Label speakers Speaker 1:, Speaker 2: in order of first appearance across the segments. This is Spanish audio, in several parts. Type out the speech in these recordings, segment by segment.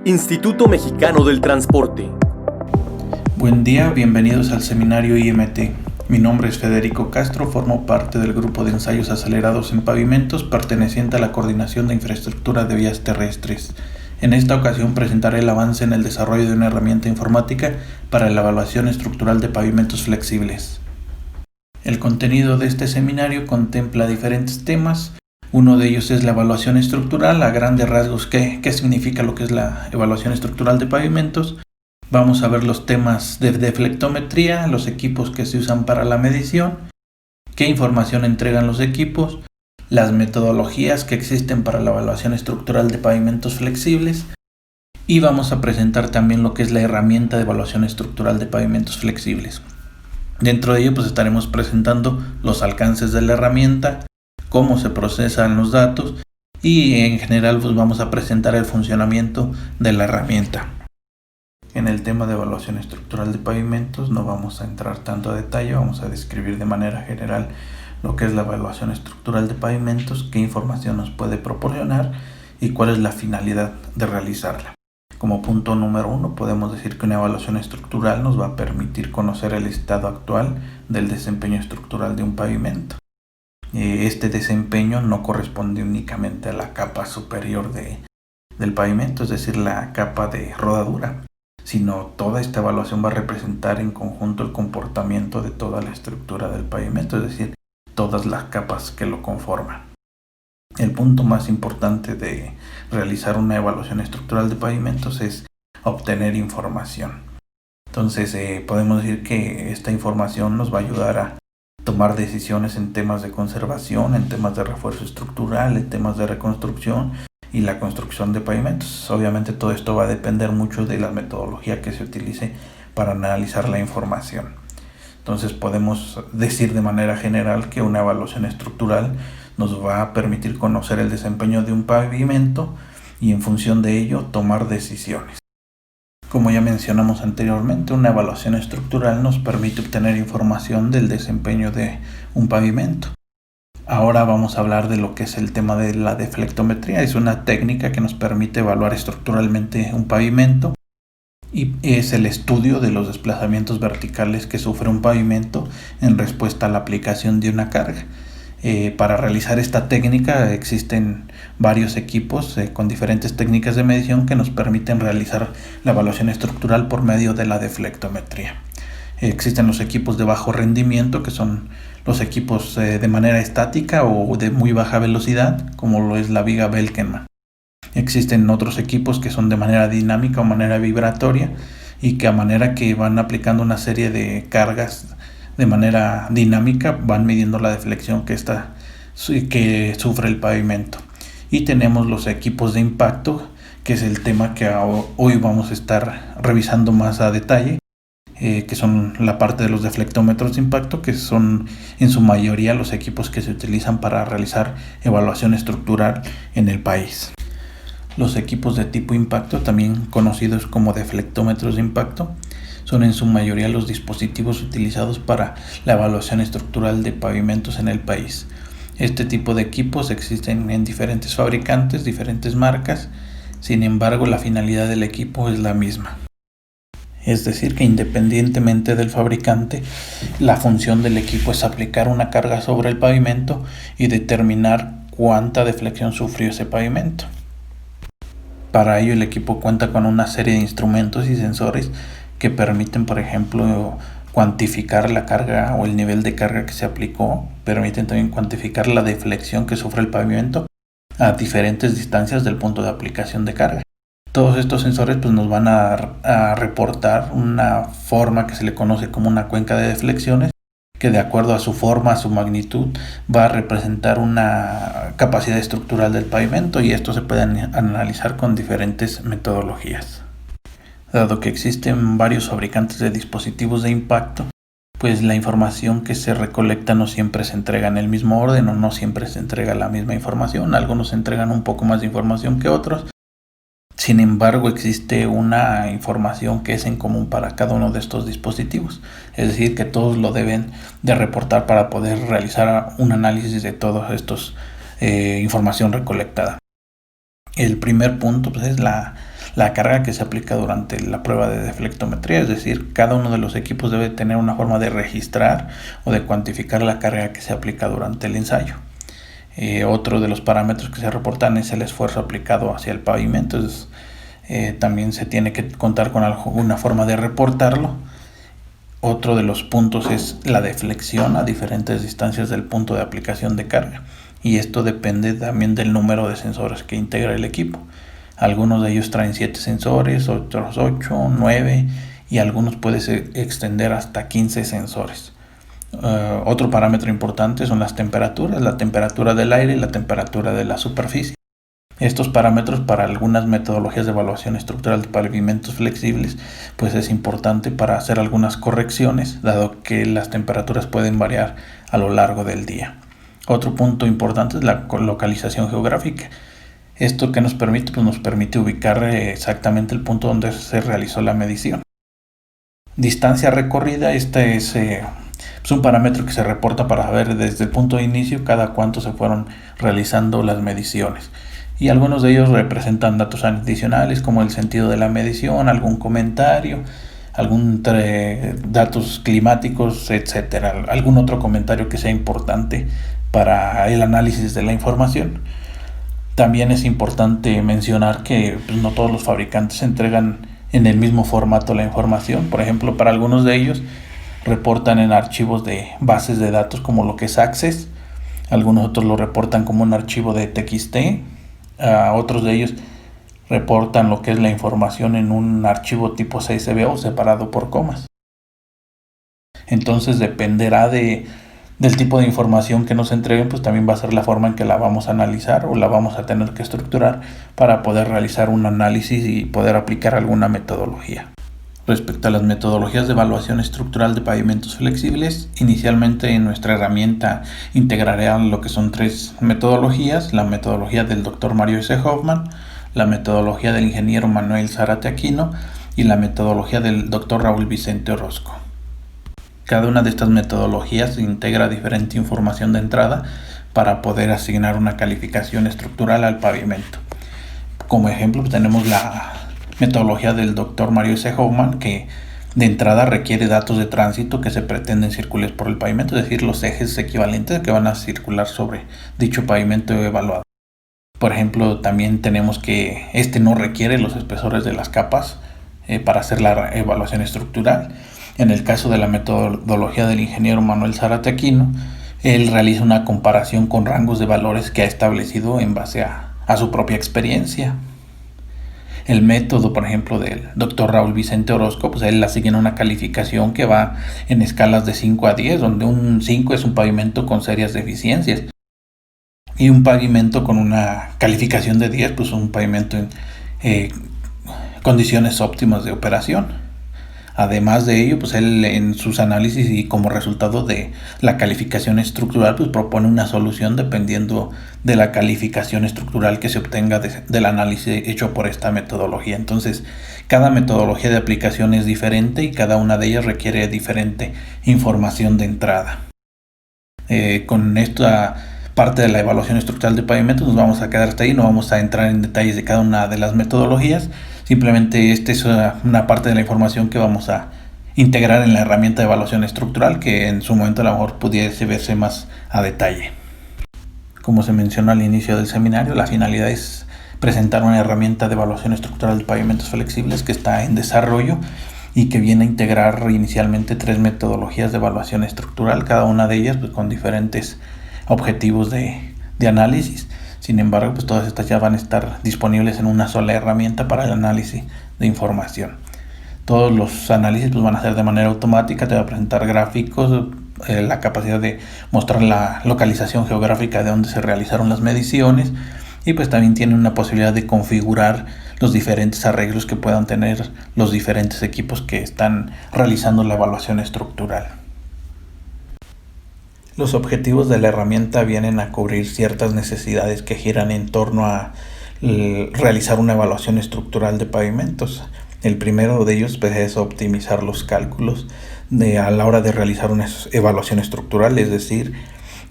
Speaker 1: Instituto Mexicano del Transporte.
Speaker 2: Buen día, bienvenidos al seminario IMT. Mi nombre es Federico Castro, formo parte del grupo de ensayos acelerados en pavimentos perteneciente a la Coordinación de Infraestructura de Vías Terrestres. En esta ocasión presentaré el avance en el desarrollo de una herramienta informática para la evaluación estructural de pavimentos flexibles. El contenido de este seminario contempla diferentes temas. Uno de ellos es la evaluación estructural, a grandes rasgos qué significa lo que es la evaluación estructural de pavimentos. Vamos a ver los temas de deflectometría, los equipos que se usan para la medición, qué información entregan los equipos, las metodologías que existen para la evaluación estructural de pavimentos flexibles y vamos a presentar también lo que es la herramienta de evaluación estructural de pavimentos flexibles. Dentro de ello estaremos presentando los alcances de la herramienta, cómo se procesan los datos y en general vamos a presentar el funcionamiento de la herramienta. En el tema de evaluación estructural de pavimentos no vamos a entrar tanto a detalle, vamos a describir de manera general lo que es la evaluación estructural de pavimentos, qué información nos puede proporcionar y cuál es la finalidad de realizarla. Como punto número 1 podemos decir que una evaluación estructural nos va a permitir conocer el estado actual del desempeño estructural de un pavimento. Este desempeño no corresponde únicamente a la capa superior del pavimento, es decir, la capa de rodadura, sino toda esta evaluación va a representar en conjunto el comportamiento de toda la estructura del pavimento, es decir, todas las capas que lo conforman. El punto más importante de realizar una evaluación estructural de pavimentos es obtener información. Entonces podemos decir que esta información nos va a ayudar a tomar decisiones en temas de conservación, en temas de refuerzo estructural, en temas de reconstrucción y la construcción de pavimentos. Obviamente todo esto va a depender mucho de la metodología que se utilice para analizar la información. Entonces podemos decir de manera general que una evaluación estructural nos va a permitir conocer el desempeño de un pavimento y en función de ello tomar decisiones. Como ya mencionamos anteriormente, una evaluación estructural nos permite obtener información del desempeño de un pavimento. Ahora vamos a hablar de lo que es el tema de la deflectometría. Es una técnica que nos permite evaluar estructuralmente un pavimento y es el estudio de los desplazamientos verticales que sufre un pavimento en respuesta a la aplicación de una carga. Para realizar esta técnica existen varios equipos con diferentes técnicas de medición que nos permiten realizar la evaluación estructural por medio de la deflectometría. Existen los equipos de bajo rendimiento, que son los equipos de manera estática o de muy baja velocidad, como lo es la viga Belknap. Existen otros equipos que son de manera dinámica o manera vibratoria y que a manera que van aplicando una serie de cargas de manera dinámica van midiendo la deflexión que sufre el pavimento. Y tenemos los equipos de impacto, que es el tema que hoy vamos a estar revisando más a detalle, que son la parte de los deflectómetros de impacto, que son en su mayoría los equipos que se utilizan para realizar evaluación estructural en el país. Los equipos de tipo impacto, también conocidos como deflectómetros de impacto, son en su mayoría los dispositivos utilizados para la evaluación estructural de pavimentos en el país. Este tipo de equipos existen en diferentes fabricantes, diferentes marcas, sin embargo la finalidad del equipo es la misma. Es decir, que independientemente del fabricante, la función del equipo es aplicar una carga sobre el pavimento y determinar cuánta deflexión sufrió ese pavimento. Para ello el equipo cuenta con una serie de instrumentos y sensores que permiten, por ejemplo, cuantificar la carga o el nivel de carga que se aplicó, permiten también cuantificar la deflexión que sufre el pavimento a diferentes distancias del punto de aplicación de carga. Todos estos sensores nos van a reportar una forma que se le conoce como una cuenca de deflexiones, que de acuerdo a su forma, a su magnitud, va a representar una capacidad estructural del pavimento y esto se puede analizar con diferentes metodologías. Dado que existen varios fabricantes de dispositivos de impacto, pues la información que se recolecta no siempre se entrega en el mismo orden o no siempre se entrega la misma información. Algunos entregan un poco más de información que otros. Sin embargo, existe una información que es en común para cada uno de estos dispositivos. Es decir, que todos lo deben de reportar para poder realizar un análisis de todos estos información recolectada. El primer punto es la la carga que se aplica durante la prueba de deflectometría, es decir, cada uno de los equipos debe tener una forma de registrar o de cuantificar la carga que se aplica durante el ensayo. Otro de los parámetros que se reportan es el esfuerzo aplicado hacia el pavimento. También se tiene que contar con alguna forma de reportarlo. Otro de los puntos es la deflexión a diferentes distancias del punto de aplicación de carga, y esto depende también del número de sensores que integra el equipo. Algunos de ellos traen 7 sensores, otros 8, 9 y algunos pueden extender hasta 15 sensores. Otro parámetro importante son las temperaturas, la temperatura del aire y la temperatura de la superficie. Estos parámetros para algunas metodologías de evaluación estructural de pavimentos flexibles pues es importante para hacer algunas correcciones, dado que las temperaturas pueden variar a lo largo del día. Otro punto importante es la localización geográfica. Esto que nos permite, pues nos permite ubicar exactamente el punto donde se realizó la medición. Distancia recorrida, este es un parámetro que se reporta para ver desde el punto de inicio cada cuánto se fueron realizando las mediciones. Y algunos de ellos representan datos adicionales como el sentido de la medición, algún comentario, datos climáticos, etcétera, algún otro comentario que sea importante para el análisis de la información. También es importante mencionar que no todos los fabricantes entregan en el mismo formato la información. Por ejemplo, para algunos de ellos reportan en archivos de bases de datos como lo que es Access, algunos otros lo reportan como un archivo de TXT, otros de ellos reportan lo que es la información en un archivo tipo CSV o separado por comas. Entonces dependerá del tipo de información que nos entreguen, pues también va a ser la forma en que la vamos a analizar o la vamos a tener que estructurar para poder realizar un análisis y poder aplicar alguna metodología. Respecto a las metodologías de evaluación estructural de pavimentos flexibles, inicialmente en nuestra herramienta integraré lo que son 3 metodologías: la metodología del Dr. Mario S. Hoffman, la metodología del ingeniero Manuel Zárate Aquino y la metodología del Dr. Raúl Vicente Orozco. Cada una de estas metodologías integra diferente información de entrada para poder asignar una calificación estructural al pavimento. Como ejemplo, tenemos la metodología del Dr. Mario S. Hoffman, que de entrada requiere datos de tránsito que se pretenden circular por el pavimento, es decir, los ejes equivalentes que van a circular sobre dicho pavimento evaluado. Por ejemplo, también tenemos que no requiere los espesores de las capas para hacer la evaluación estructural. En el caso de la metodología del ingeniero Manuel Zárate Aquino, él realiza una comparación con rangos de valores que ha establecido en base a su propia experiencia. El método, por ejemplo, del Dr. Raúl Vicente Orozco, pues él asigna una calificación que va en escalas de 5 a 10, donde un 5 es un pavimento con serias deficiencias y un pavimento con una calificación de 10, pues un pavimento en condiciones óptimas de operación. Además de ello, pues él en sus análisis y como resultado de la calificación estructural, pues propone una solución dependiendo de la calificación estructural que se obtenga del análisis hecho por esta metodología. Entonces, cada metodología de aplicación es diferente y cada una de ellas requiere diferente información de entrada. Con esta parte de la evaluación estructural de pavimentos nos vamos a quedar hasta ahí, no vamos a entrar en detalles de cada una de las metodologías. Simplemente esta es una parte de la información que vamos a integrar en la herramienta de evaluación estructural, que en su momento a lo mejor pudiese verse más a detalle. Como se mencionó al inicio del seminario, la finalidad es presentar una herramienta de evaluación estructural de pavimentos flexibles que está en desarrollo y que viene a integrar inicialmente 3 metodologías de evaluación estructural, cada una de ellas pues, con diferentes objetivos de análisis. Sin embargo, pues todas estas ya van a estar disponibles en una sola herramienta para el análisis de información. Todos los análisis pues, van a ser de manera automática, te va a presentar gráficos, la capacidad de mostrar la localización geográfica de donde se realizaron las mediciones y pues también tiene una posibilidad de configurar los diferentes arreglos que puedan tener los diferentes equipos que están realizando la evaluación estructural. Los objetivos de la herramienta vienen a cubrir ciertas necesidades que giran en torno a realizar una evaluación estructural de pavimentos. El primero de ellos pues, es optimizar los cálculos a la hora de realizar una evaluación estructural, es decir,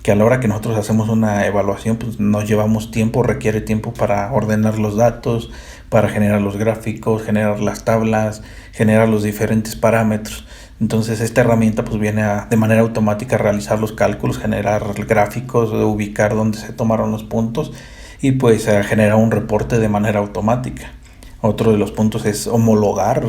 Speaker 2: que a la hora que nosotros hacemos una evaluación pues, nos llevamos tiempo, requiere tiempo para ordenar los datos, para generar los gráficos, generar las tablas, generar los diferentes parámetros. Entonces esta herramienta pues viene de manera automática a realizar los cálculos, generar gráficos, ubicar dónde se tomaron los puntos y pues a generar un reporte de manera automática. Otro de los puntos es homologar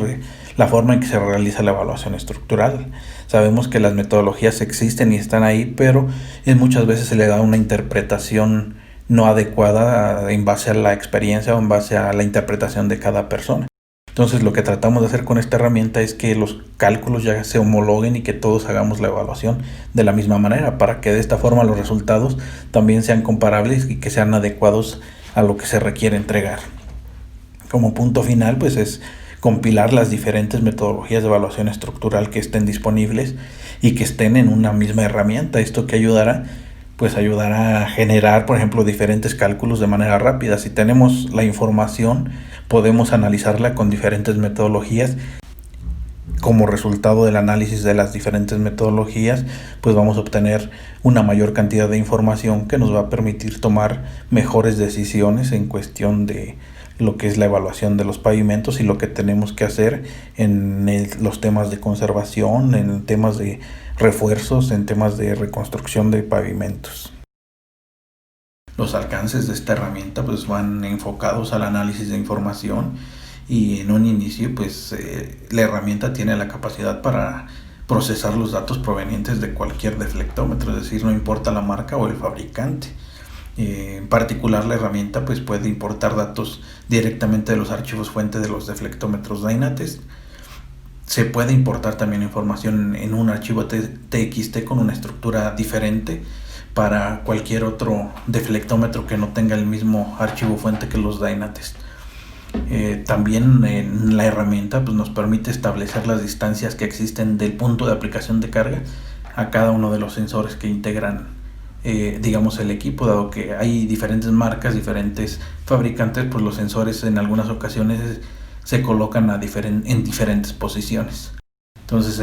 Speaker 2: la forma en que se realiza la evaluación estructural. Sabemos que las metodologías existen y están ahí, pero muchas veces se le da una interpretación no adecuada en base a la experiencia o en base a la interpretación de cada persona. Entonces lo que tratamos de hacer con esta herramienta es que los cálculos ya se homologuen y que todos hagamos la evaluación de la misma manera, para que de esta forma los resultados también sean comparables y que sean adecuados a lo que se requiere entregar. Como punto final, pues es compilar las diferentes metodologías de evaluación estructural que estén disponibles y que estén en una misma herramienta. Esto que ayudará a generar, por ejemplo, diferentes cálculos de manera rápida. Si tenemos la información, podemos analizarla con diferentes metodologías. Como resultado del análisis de las diferentes metodologías, pues vamos a obtener una mayor cantidad de información que nos va a permitir tomar mejores decisiones en cuestión de lo que es la evaluación de los pavimentos y lo que tenemos que hacer en los temas de conservación, en temas de refuerzos, en temas de reconstrucción de pavimentos. Los alcances de esta herramienta pues van enfocados al análisis de información y en un inicio pues la herramienta tiene la capacidad para procesar los datos provenientes de cualquier deflectómetro, es decir, no importa la marca o el fabricante. En particular la herramienta pues puede importar datos directamente de los archivos fuente de los deflectómetros Dynatest. Se puede importar también información en un archivo TXT con una estructura diferente para cualquier otro deflectómetro que no tenga el mismo archivo fuente que los Dynatest. También en la herramienta pues nos permite establecer las distancias que existen del punto de aplicación de carga a cada uno de los sensores que integran el equipo, dado que hay diferentes marcas, diferentes fabricantes, pues los sensores en algunas ocasiones se colocan en diferentes posiciones. Entonces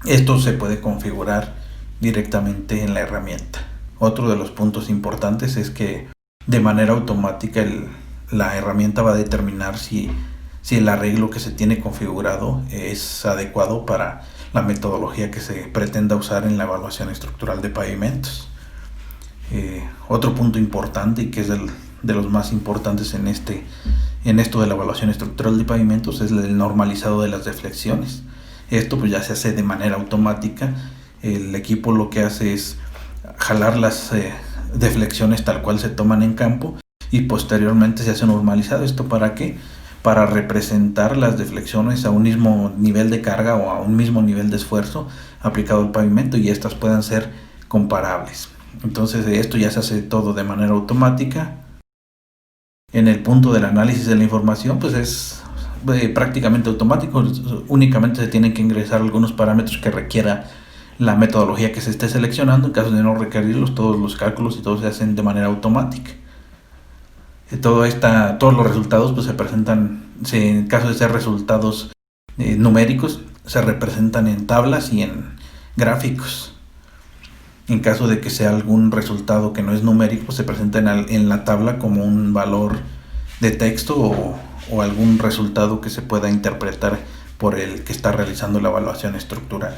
Speaker 2: esto se puede configurar directamente en la herramienta. Otro de los puntos importantes es que de manera automática la herramienta va a determinar si el arreglo que se tiene configurado es adecuado para la metodología que se pretenda usar en la evaluación estructural de pavimentos. Otro punto importante y que es de los más importantes en esto de la evaluación estructural de pavimentos es el normalizado de las deflexiones. Esto pues ya se hace de manera automática. El equipo lo que hace es jalar las deflexiones tal cual se toman en campo y posteriormente se hace normalizado. ¿Esto para qué? Para representar las deflexiones a un mismo nivel de carga o a un mismo nivel de esfuerzo aplicado al pavimento y estas puedan ser comparables. Entonces esto ya se hace todo de manera automática. En el punto del análisis de la información pues es prácticamente automático, únicamente se tienen que ingresar algunos parámetros que requiera la metodología que se esté seleccionando. En caso de no requerirlos, todos los cálculos y todo se hacen de manera automática. Todos los resultados pues se presentan, en caso de ser resultados numéricos, se representan en tablas y en gráficos. En caso de que sea algún resultado que no es numérico, pues se presenta en la tabla como un valor de texto o algún resultado que se pueda interpretar por el que está realizando la evaluación estructural.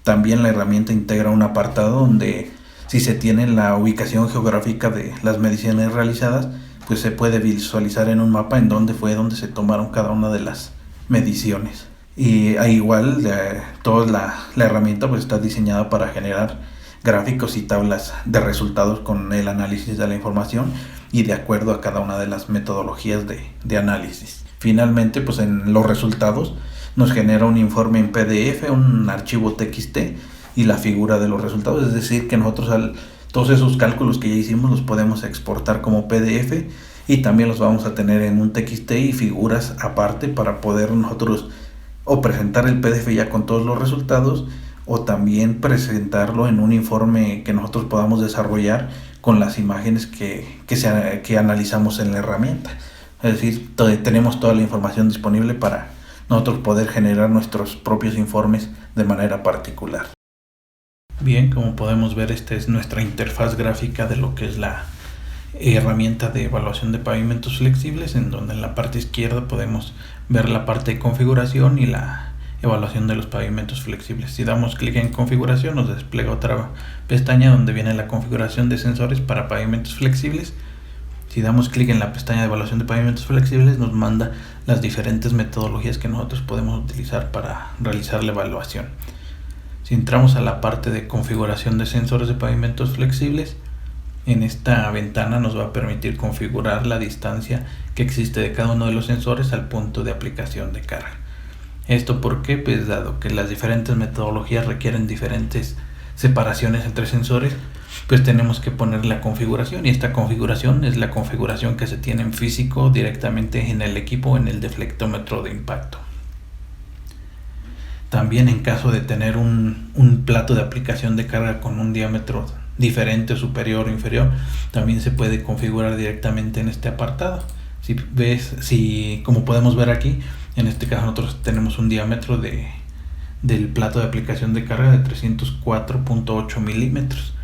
Speaker 2: También la herramienta integra un apartado donde si se tiene la ubicación geográfica de las mediciones realizadas, pues se puede visualizar en un mapa en dónde se tomaron cada una de las mediciones. Y igual toda la herramienta pues está diseñada para generar gráficos y tablas de resultados con el análisis de la información y de acuerdo a cada una de las metodologías de análisis. Finalmente, pues en los resultados nos genera un informe en PDF, un archivo TXT y la figura de los resultados, es decir que nosotros todos esos cálculos que ya hicimos los podemos exportar como PDF y también los vamos a tener en un TXT y figuras aparte para poder nosotros o presentar el PDF ya con todos los resultados o también presentarlo en un informe que nosotros podamos desarrollar con las imágenes que analizamos en la herramienta. Es decir, tenemos toda la información disponible para nosotros poder generar nuestros propios informes de manera particular. Bien, como podemos ver, esta es nuestra interfaz gráfica de lo que es la herramienta de evaluación de pavimentos flexibles, en donde en la parte izquierda podemos ver la parte de configuración y la evaluación de los pavimentos flexibles. Si damos clic en configuración, nos despliega otra pestaña donde viene la configuración de sensores para pavimentos flexibles. Si damos clic en la pestaña de evaluación de pavimentos flexibles, nos manda las diferentes metodologías que nosotros podemos utilizar para realizar la evaluación. Si entramos a la parte de configuración de sensores de pavimentos flexibles, en esta ventana nos va a permitir configurar la distancia que existe de cada uno de los sensores al punto de aplicación de carga. ¿Esto por qué? Pues dado que las diferentes metodologías requieren diferentes separaciones entre sensores, pues tenemos que poner la configuración, y esta configuración es la configuración que se tiene en físico directamente en el equipo, en el deflectómetro de impacto. También en caso de tener un plato de aplicación de carga con un diámetro diferente, superior o inferior, también se puede configurar directamente en este apartado. Como podemos ver aquí, en este caso nosotros tenemos un diámetro del plato de aplicación de carga de 304.8 milímetros.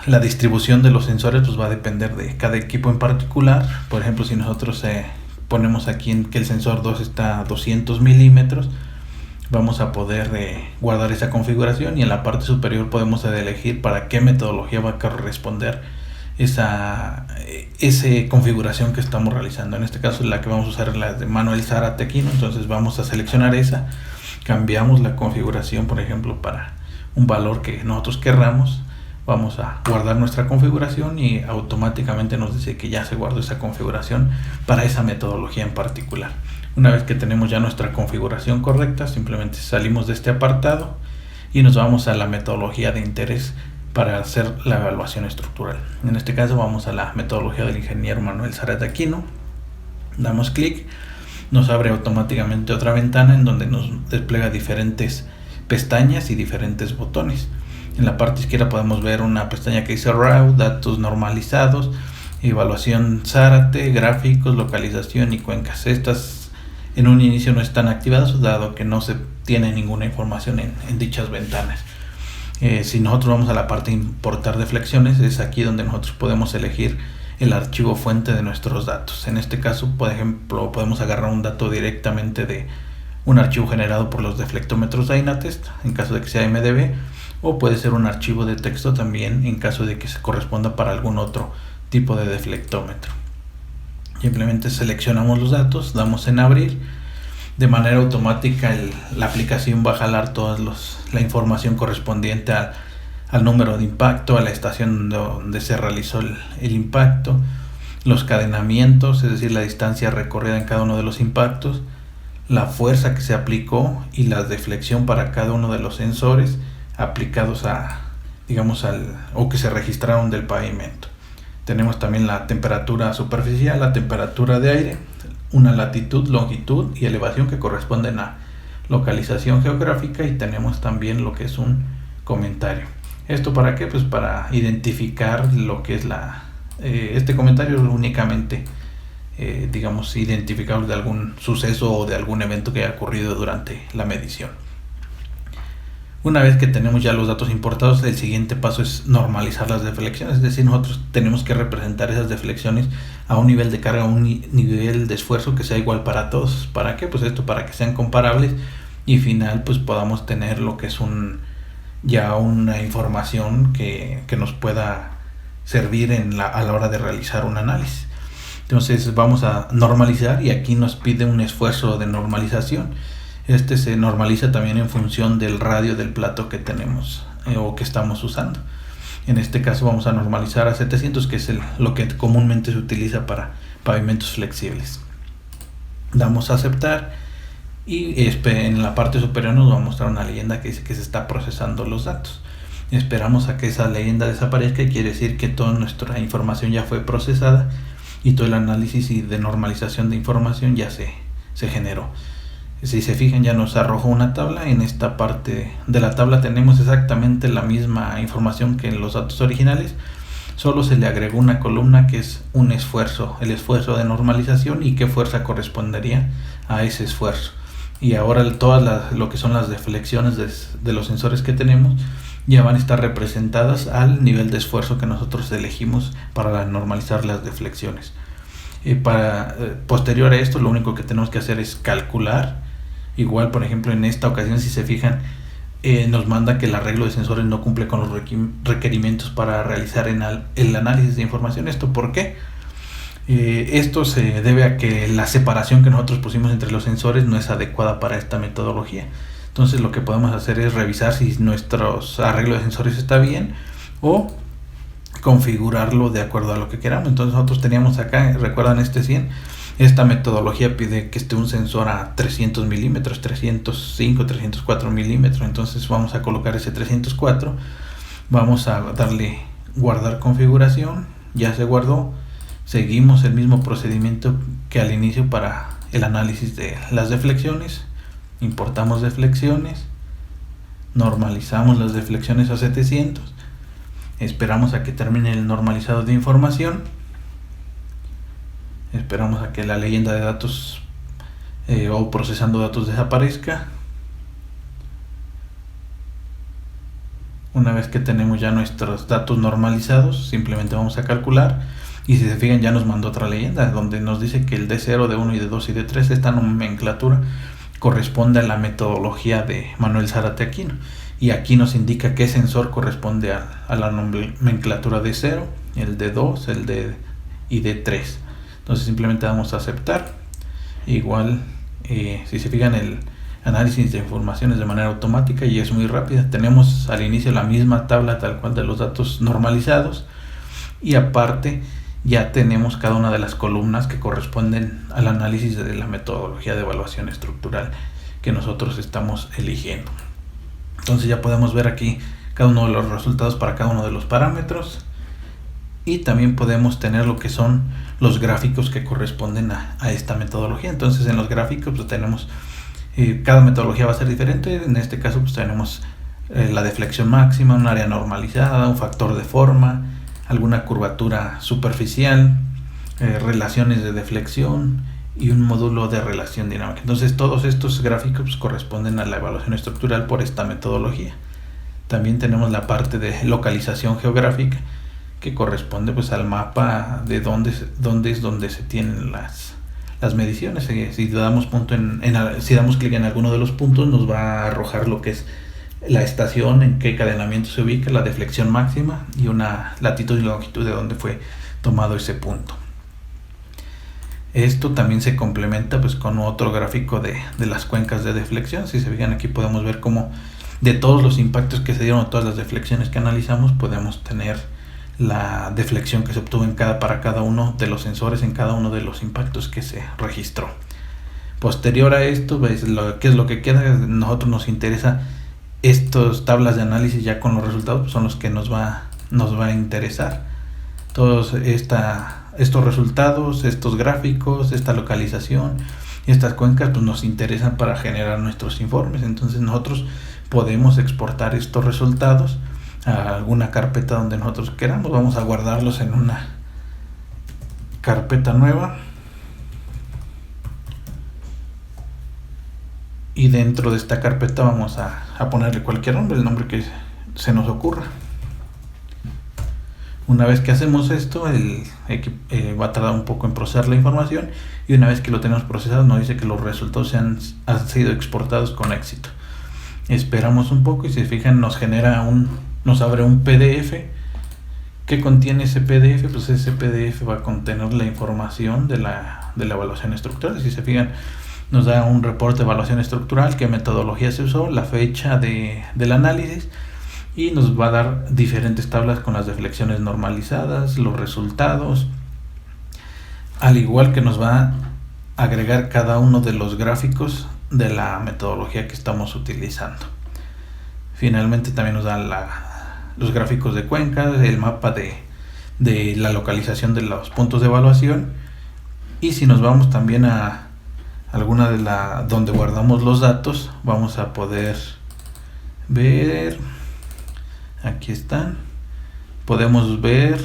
Speaker 2: La distribución de los sensores pues va a depender de cada equipo en particular. Por ejemplo, si nosotros ponemos aquí en que el sensor 2 está a 200 milímetros, vamos a poder guardar esa configuración, y en la parte superior podemos elegir para qué metodología va a corresponder esa configuración que estamos realizando. En este caso la que vamos a usar es la de Manuel Zárate Aquino, entonces vamos a seleccionar esa, cambiamos la configuración, por ejemplo, para un valor que nosotros querramos, vamos a guardar nuestra configuración y automáticamente nos dice que ya se guardó esa configuración para esa metodología en particular. Una vez que tenemos ya nuestra configuración correcta, simplemente salimos de este apartado y nos vamos a la metodología de interés para hacer la evaluación estructural. En este caso vamos a la metodología del ingeniero Manuel Zárate Aquino, damos clic, nos abre automáticamente otra ventana en donde nos despliega diferentes pestañas y diferentes botones. En la parte izquierda podemos ver una pestaña que dice RAW, datos normalizados, evaluación Zárate, gráficos, localización y cuencas. Estas en un inicio no están activadas, dado que no se tiene ninguna información en dichas ventanas. Si nosotros vamos a la parte de importar deflexiones, es aquí donde nosotros podemos elegir el archivo fuente de nuestros datos. En este caso, por ejemplo, podemos agarrar un dato directamente de un archivo generado por los deflectómetros Dynatest, en caso de que sea MDB, o puede ser un archivo de texto también, en caso de que se corresponda para algún otro tipo de deflectómetro. Simplemente seleccionamos los datos, damos en abrir. De manera automática la aplicación va a jalar toda la información correspondiente al número de impacto, a la estación donde se realizó el impacto, los cadenamientos, es decir, la distancia recorrida en cada uno de los impactos, la fuerza que se aplicó y la deflexión para cada uno de los sensores aplicados o que se registraron del pavimento. Tenemos también la temperatura superficial, la temperatura de aire, una latitud, longitud y elevación que corresponden a localización geográfica, y tenemos también lo que es un comentario. ¿Esto para qué? Pues para identificar lo que es este comentario únicamente identificable de algún suceso o de algún evento que haya ocurrido durante la medición. Una vez que tenemos ya los datos importados, el siguiente paso es normalizar las deflexiones, es decir, nosotros tenemos que representar esas deflexiones a un nivel de carga, a un nivel de esfuerzo que sea igual para todos. ¿Para qué? Pues esto para que sean comparables y final pues podamos tener lo que es una información que nos pueda servir a la hora de realizar un análisis. Entonces vamos a normalizar, y aquí nos pide un esfuerzo de normalización. Este se normaliza también en función del radio del plato que tenemos o que estamos usando. En este caso vamos a normalizar a 700, que es lo que comúnmente se utiliza para pavimentos flexibles. Damos a aceptar, y en la parte superior nos va a mostrar una leyenda que dice que se está procesando los datos. Esperamos a que esa leyenda desaparezca, y quiere decir que toda nuestra información ya fue procesada y todo el análisis y de normalización de información ya se generó. Si se fijan, ya nos arrojó una tabla. En esta parte de la tabla tenemos exactamente la misma información que en los datos originales, solo se le agregó una columna que es un esfuerzo, el esfuerzo de normalización y qué fuerza correspondería a ese esfuerzo. Y ahora lo que son las deflexiones de los sensores que tenemos, ya van a estar representadas al nivel de esfuerzo que nosotros elegimos para normalizar las deflexiones. Posterior a esto, lo único que tenemos que hacer es calcular. Igual, por ejemplo, en esta ocasión, si se fijan, nos manda que el arreglo de sensores no cumple con los requerimientos para realizar el análisis de información. ¿Esto por qué? Esto se debe a que la separación que nosotros pusimos entre los sensores no es adecuada para esta metodología. Entonces lo que podemos hacer es revisar si nuestro arreglo de sensores está bien o configurarlo de acuerdo a lo que queramos. Entonces nosotros teníamos acá, recuerdan este 100, esta metodología pide que esté un sensor a 300 milímetros, 305, 304 milímetros. Entonces vamos a colocar ese 304, vamos a darle guardar configuración, ya se guardó. Seguimos el mismo procedimiento que al inicio para el análisis de las deflexiones. Importamos deflexiones, normalizamos las deflexiones a 700, esperamos a que termine el normalizado de información, esperamos a que la leyenda de datos o procesando datos desaparezca. Una vez que tenemos ya nuestros datos normalizados, simplemente vamos a calcular. Y si se fijan, ya nos mandó otra leyenda donde nos dice que el D0, D1 y D2 y D3, esta nomenclatura corresponde a la metodología de Manuel Zárate Aquino. Y aquí nos indica qué sensor corresponde a la nomenclatura D0, el D2, el D y D3. Entonces simplemente vamos a aceptar. Igual, si se fijan, el análisis de información es de manera automática y es muy rápida. Tenemos al inicio la misma tabla tal cual de los datos normalizados. Y aparte ya tenemos cada una de las columnas que corresponden al análisis de la metodología de evaluación estructural que nosotros estamos eligiendo. Entonces ya podemos ver aquí cada uno de los resultados para cada uno de los parámetros y también podemos tener lo que son los gráficos que corresponden a esta metodología. Entonces en los gráficos pues tenemos, cada metodología va a ser diferente. En este caso pues tenemos la deflexión máxima, un área normalizada, un factor de forma, alguna curvatura superficial, relaciones de deflexión y un módulo de relación dinámica. Entonces todos estos gráficos corresponden a la evaluación estructural por esta metodología. También tenemos la parte de localización geográfica que corresponde pues al mapa de dónde se tienen las mediciones. Si damos si damos clic en alguno de los puntos, nos va a arrojar lo que es la estación, en qué cadenamiento se ubica, la deflexión máxima y una latitud y longitud de dónde fue tomado ese punto. Esto también se complementa pues con otro gráfico de las cuencas de deflexión. Si se fijan, aquí podemos ver cómo de todos los impactos que se dieron, todas las deflexiones que analizamos, podemos tener la deflexión que se obtuvo para cada uno de los sensores en cada uno de los impactos que se registró. Posterior a esto, ¿qué es lo que queda? Nosotros nos interesa estas tablas de análisis ya con los resultados, pues son los que nos va a interesar. Todos estos resultados, estos gráficos, esta localización y estas cuencas pues nos interesan para generar nuestros informes. Entonces nosotros podemos exportar estos resultados a alguna carpeta donde nosotros queramos. Vamos a guardarlos en una carpeta nueva. Y dentro de esta carpeta vamos a ponerle cualquier nombre, el nombre que se nos ocurra. Una vez que hacemos esto, va a tardar un poco en procesar la información y una vez que lo tenemos procesado nos dice que los resultados han sido exportados con éxito. Esperamos un poco y si se fijan nos abre un PDF. ¿Qué contiene ese PDF? Pues ese PDF va a contener la información de la evaluación estructural. Si se fijan, nos da un reporte de evaluación estructural, qué metodología se usó, la fecha del análisis y nos va a dar diferentes tablas con las deflexiones normalizadas, los resultados, al igual que nos va a agregar cada uno de los gráficos de la metodología que estamos utilizando. Finalmente también nos da los gráficos de cuencas, el mapa de la localización de los puntos de evaluación y si nos vamos también a alguna donde guardamos los datos, vamos a poder ver, aquí están, podemos ver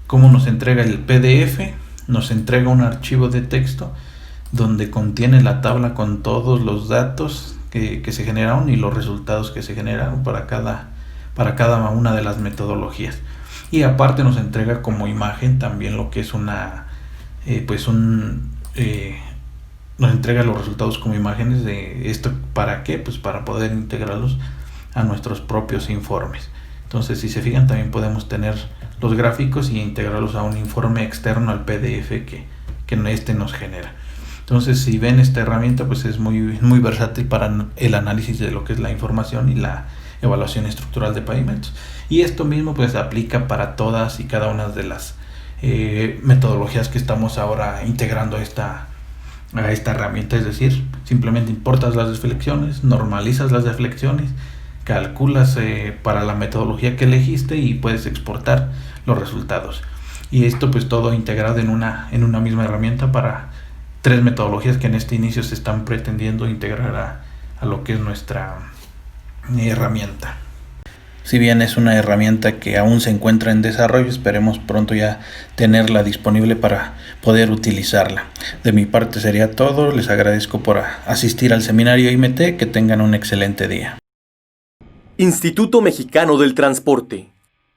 Speaker 2: cómo nos entrega el PDF, nos entrega un archivo de texto donde contiene la tabla con todos los datos que se generaron y los resultados que se generaron para cada una de las metodologías. Y aparte nos entrega como imagen también lo que es nos entrega los resultados como imágenes de esto. ¿Para qué? Pues para poder integrarlos a nuestros propios informes. Entonces, si se fijan, también podemos tener los gráficos y integrarlos a un informe externo al PDF que nos genera. Entonces, si ven esta herramienta, pues es muy versátil para el análisis de lo que es la información y la evaluación estructural de pavimentos. Y esto mismo pues aplica para todas y cada una de las metodologías que estamos ahora integrando a esta herramienta. Es decir, simplemente importas las deflexiones, normalizas las deflexiones, calculas para la metodología que elegiste y puedes exportar los resultados. Y esto pues todo integrado en una misma herramienta para 3 metodologías que en este inicio se están pretendiendo integrar a lo que es nuestra herramienta. Si bien es una herramienta que aún se encuentra en desarrollo, esperemos pronto ya tenerla disponible para poder utilizarla. De mi parte sería todo. Les agradezco por asistir al seminario IMT. Que tengan un excelente día.
Speaker 1: Instituto Mexicano del Transporte.